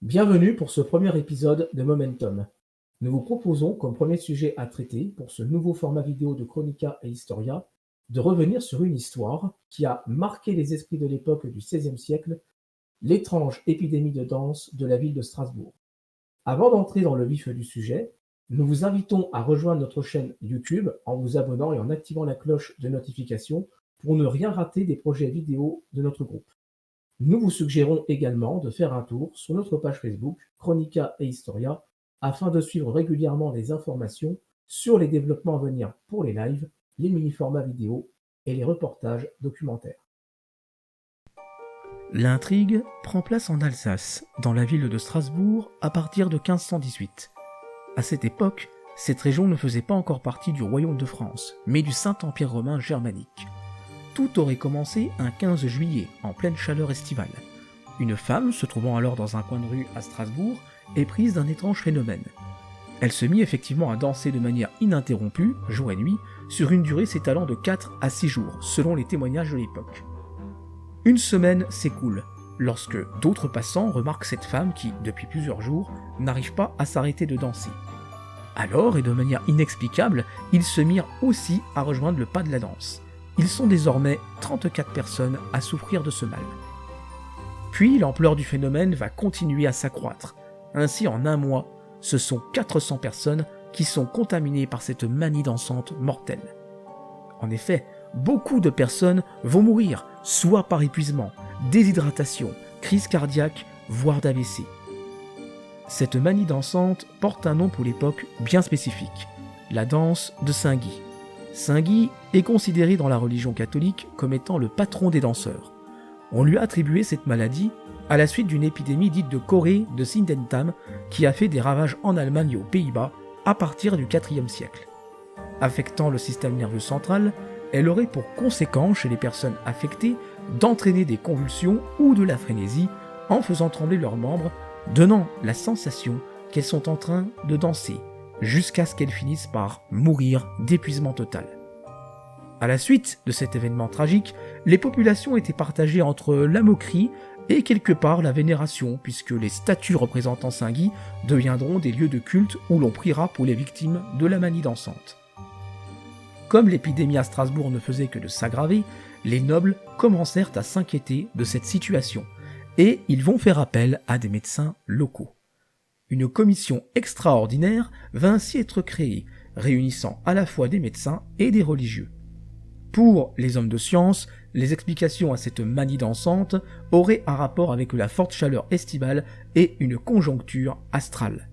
Bienvenue pour ce premier épisode de Momentum. Nous vous proposons comme premier sujet à traiter pour ce nouveau format vidéo de Chronica et Historia de revenir sur une histoire qui a marqué les esprits de l'époque du XVIe siècle, l'étrange épidémie de danse de la ville de Strasbourg. Avant d'entrer dans le vif du sujet, nous vous invitons à rejoindre notre chaîne YouTube en vous abonnant et en activant la cloche de notification pour ne rien rater des projets vidéo de notre groupe. Nous vous suggérons également de faire un tour sur notre page Facebook Chronica et Historia afin de suivre régulièrement les informations sur les développements à venir pour les lives, les mini-formats vidéo et les reportages documentaires. L'intrigue prend place en Alsace, dans la ville de Strasbourg, à partir de 1518. À cette époque, cette région ne faisait pas encore partie du royaume de France, mais du Saint-Empire romain germanique. Tout aurait commencé un 15 juillet, en pleine chaleur estivale. Une femme, se trouvant alors dans un coin de rue à Strasbourg, est prise d'un étrange phénomène. Elle se mit effectivement à danser de manière ininterrompue, jour et nuit, sur une durée s'étalant de 4 à 6 jours, selon les témoignages de l'époque. Une semaine s'écoule, lorsque d'autres passants remarquent cette femme qui, depuis plusieurs jours, n'arrive pas à s'arrêter de danser. Alors, et de manière inexplicable, ils se mirent aussi à rejoindre le pas de la danse. Ils sont désormais 34 personnes à souffrir de ce mal. Puis l'ampleur du phénomène va continuer à s'accroître. Ainsi, en un mois, ce sont 400 personnes qui sont contaminées par cette manie dansante mortelle. En effet, beaucoup de personnes vont mourir, soit par épuisement, déshydratation, crise cardiaque, voire d'AVC. Cette manie dansante porte un nom pour l'époque bien spécifique, la danse de Saint-Guy. Saint-Guy est considéré dans la religion catholique comme étant le patron des danseurs. On lui a attribué cette maladie à la suite d'une épidémie dite de chorée de Sindentam qui a fait des ravages en Allemagne et aux Pays-Bas à partir du IVe siècle. Affectant le système nerveux central, elle aurait pour conséquence chez les personnes affectées d'entraîner des convulsions ou de la frénésie en faisant trembler leurs membres, donnant la sensation qu'elles sont en train de danser, jusqu'à ce qu'elles finissent par mourir d'épuisement total. À la suite de cet événement tragique, les populations étaient partagées entre la moquerie et quelque part la vénération, puisque les statues représentant Saint-Guy deviendront des lieux de culte où l'on priera pour les victimes de la manie dansante. Comme l'épidémie à Strasbourg ne faisait que de s'aggraver, les nobles commencèrent à s'inquiéter de cette situation, et ils vont faire appel à des médecins locaux. Une commission extraordinaire va ainsi être créée, réunissant à la fois des médecins et des religieux. Pour les hommes de science, les explications à cette manie dansante auraient un rapport avec la forte chaleur estivale et une conjoncture astrale.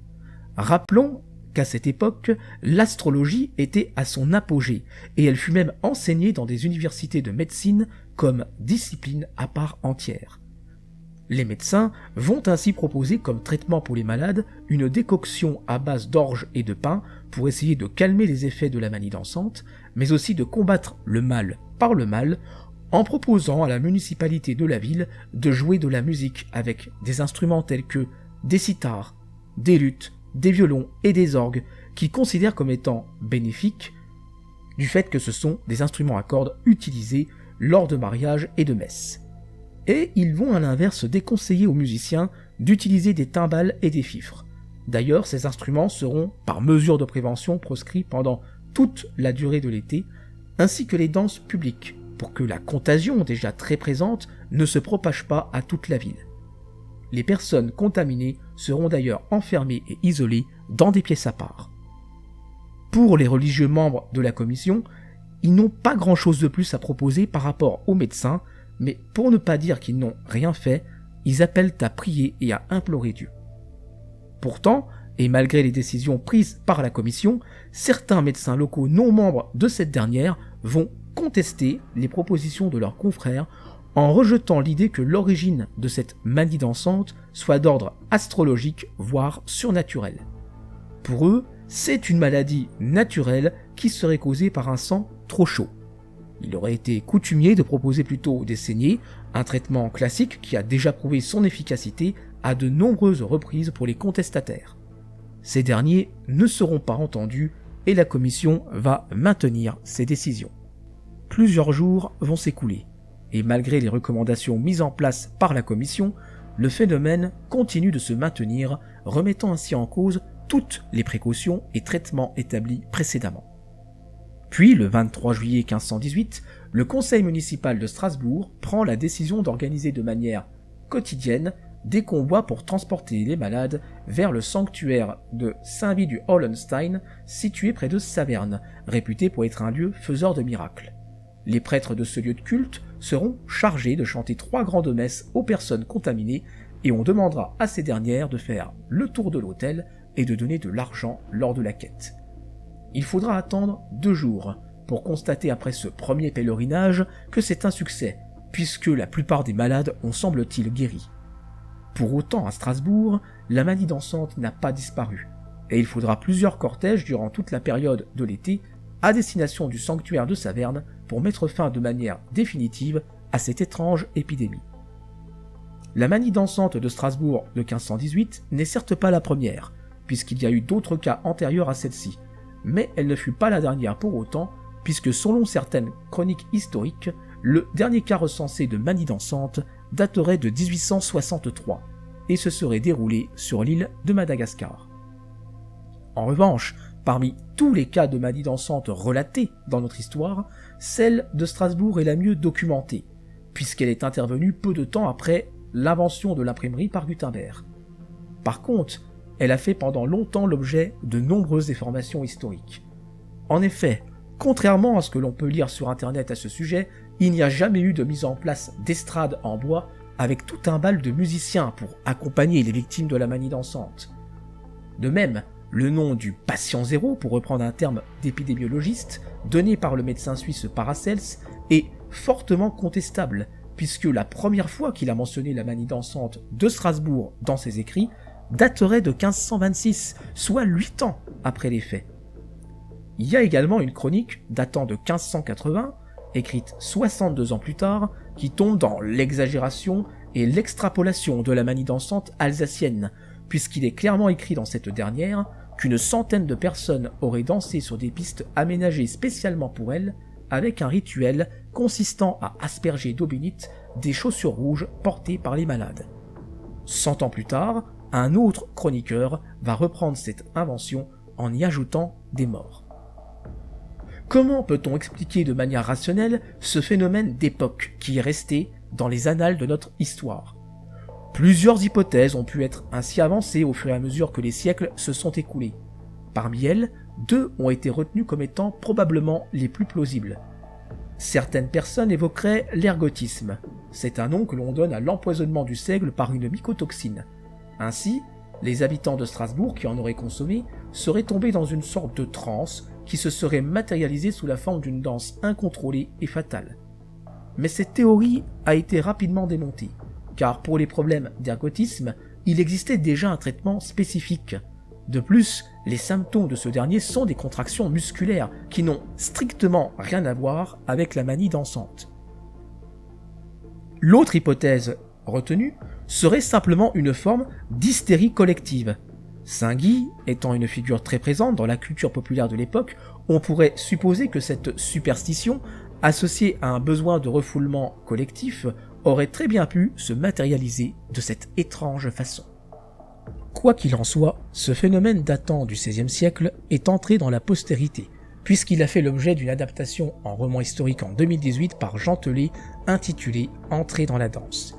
Rappelons qu'à cette époque, l'astrologie était à son apogée, et elle fut même enseignée dans des universités de médecine comme discipline à part entière. Les médecins vont ainsi proposer comme traitement pour les malades une décoction à base d'orge et de pain pour essayer de calmer les effets de la manie dansante, mais aussi de combattre le mal par le mal, en proposant à la municipalité de la ville de jouer de la musique avec des instruments tels que des sitars, des luths, des violons et des orgues, qu'ils considèrent comme étant bénéfiques, du fait que ce sont des instruments à cordes utilisés lors de mariages et de messes. Et ils vont à l'inverse déconseiller aux musiciens d'utiliser des timbales et des fifres. D'ailleurs, ces instruments seront, par mesure de prévention, proscrits pendant toute la durée de l'été, ainsi que les danses publiques, pour que la contagion déjà très présente ne se propage pas à toute la ville. Les personnes contaminées seront d'ailleurs enfermées et isolées dans des pièces à part. Pour les religieux membres de la commission, ils n'ont pas grand-chose de plus à proposer par rapport aux médecins, mais pour ne pas dire qu'ils n'ont rien fait, ils appellent à prier et à implorer Dieu. Pourtant, et malgré les décisions prises par la commission, certains médecins locaux non membres de cette dernière vont contester les propositions de leurs confrères en rejetant l'idée que l'origine de cette manie dansante soit d'ordre astrologique, voire surnaturel. Pour eux, c'est une maladie naturelle qui serait causée par un sang trop chaud. Il aurait été coutumier de proposer plutôt des saignées, un traitement classique qui a déjà prouvé son efficacité à de nombreuses reprises pour les contestataires. Ces derniers ne seront pas entendus et la commission va maintenir ses décisions. Plusieurs jours vont s'écouler, et malgré les recommandations mises en place par la commission, le phénomène continue de se maintenir, remettant ainsi en cause toutes les précautions et traitements établis précédemment. Puis, le 23 juillet 1518, le conseil municipal de Strasbourg prend la décision d'organiser de manière quotidienne des convois pour transporter les malades vers le sanctuaire de Saint-Vit du Hollenstein, situé près de Saverne, réputé pour être un lieu faiseur de miracles. Les prêtres de ce lieu de culte seront chargés de chanter 3 grandes messes aux personnes contaminées et on demandera à ces dernières de faire le tour de l'autel et de donner de l'argent lors de la quête. Il faudra attendre 2 jours pour constater après ce premier pèlerinage que c'est un succès, puisque la plupart des malades ont semble-t-il guéri. Pour autant, à Strasbourg, la manie dansante n'a pas disparu, et il faudra plusieurs cortèges durant toute la période de l'été à destination du sanctuaire de Saverne pour mettre fin de manière définitive à cette étrange épidémie. La manie dansante de Strasbourg de 1518 n'est certes pas la première, puisqu'il y a eu d'autres cas antérieurs à celle-ci, mais elle ne fut pas la dernière pour autant, puisque selon certaines chroniques historiques, le dernier cas recensé de manie dansante daterait de 1863 et se serait déroulé sur l'île de Madagascar. En revanche, parmi tous les cas de manie dansante relatés dans notre histoire, celle de Strasbourg est la mieux documentée, puisqu'elle est intervenue peu de temps après l'invention de l'imprimerie par Gutenberg. Par contre, elle a fait pendant longtemps l'objet de nombreuses déformations historiques. En effet, contrairement à ce que l'on peut lire sur internet à ce sujet, il n'y a jamais eu de mise en place d'estrades en bois avec tout un bal de musiciens pour accompagner les victimes de la manie dansante. De même, le nom du patient zéro, pour reprendre un terme d'épidémiologiste, donné par le médecin suisse Paracels, est fortement contestable, puisque la première fois qu'il a mentionné la manie dansante de Strasbourg dans ses écrits daterait de 1526, soit 8 ans après les faits. Il y a également une chronique datant de 1580, écrite 62 ans plus tard, qui tombe dans l'exagération et l'extrapolation de la manie dansante alsacienne, puisqu'il est clairement écrit dans cette dernière qu'une centaine de personnes auraient dansé sur des pistes aménagées spécialement pour elles, avec un rituel consistant à asperger d'eau bénite des chaussures rouges portées par les malades. 100 ans plus tard, un autre chroniqueur va reprendre cette invention en y ajoutant des morts. Comment peut-on expliquer de manière rationnelle ce phénomène d'époque qui est resté dans les annales de notre histoire ? Plusieurs hypothèses ont pu être ainsi avancées au fur et à mesure que les siècles se sont écoulés. Parmi elles, 2 ont été retenues comme étant probablement les plus plausibles. Certaines personnes évoqueraient l'ergotisme. C'est un nom que l'on donne à l'empoisonnement du seigle par une mycotoxine. Ainsi, les habitants de Strasbourg qui en auraient consommé seraient tombés dans une sorte de transe qui se serait matérialisée sous la forme d'une danse incontrôlée et fatale. Mais cette théorie a été rapidement démontée, car pour les problèmes d'ergotisme, il existait déjà un traitement spécifique. De plus, les symptômes de ce dernier sont des contractions musculaires qui n'ont strictement rien à voir avec la manie dansante. L'autre hypothèse retenue serait simplement une forme d'hystérie collective. Saint-Guy étant une figure très présente dans la culture populaire de l'époque, on pourrait supposer que cette superstition, associée à un besoin de refoulement collectif, aurait très bien pu se matérialiser de cette étrange façon. Quoi qu'il en soit, ce phénomène datant du XVIe siècle est entré dans la postérité, puisqu'il a fait l'objet d'une adaptation en roman historique en 2018 par Jean Telet, intitulé « Entrée dans la danse ».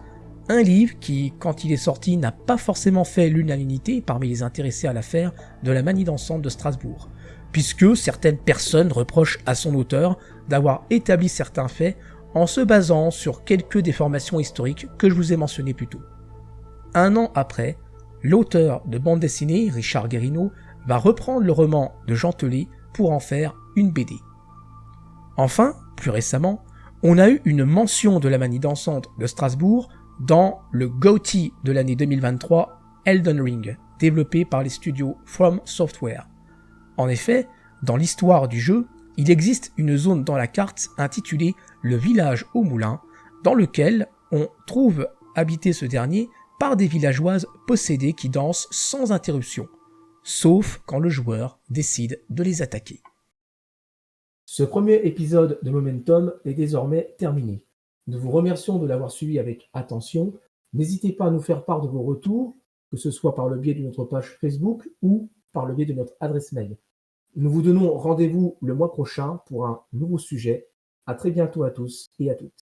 Un livre qui, quand il est sorti, n'a pas forcément fait l'unanimité parmi les intéressés à l'affaire de la manie dansante de Strasbourg, puisque certaines personnes reprochent à son auteur d'avoir établi certains faits en se basant sur quelques déformations historiques que je vous ai mentionnées plus tôt. 1 an après, l'auteur de bande dessinée, Richard Guérino, va reprendre le roman de Jean Telet pour en faire une BD. Enfin, plus récemment, on a eu une mention de la manie dansante de Strasbourg dans le GOTY de l'année 2023 Elden Ring, développé par les studios From Software. En effet, dans l'histoire du jeu, il existe une zone dans la carte intitulée le village au moulin, dans lequel on trouve habité ce dernier par des villageoises possédées qui dansent sans interruption, sauf quand le joueur décide de les attaquer. Ce premier épisode de Momentum est désormais terminé. Nous vous remercions de l'avoir suivi avec attention N'hésitez pas à nous faire part de vos retours, que ce soit par le biais de notre page Facebook ou par le biais de notre adresse mail. Nous vous donnons rendez-vous le mois prochain pour un nouveau sujet. À très bientôt à tous et à toutes.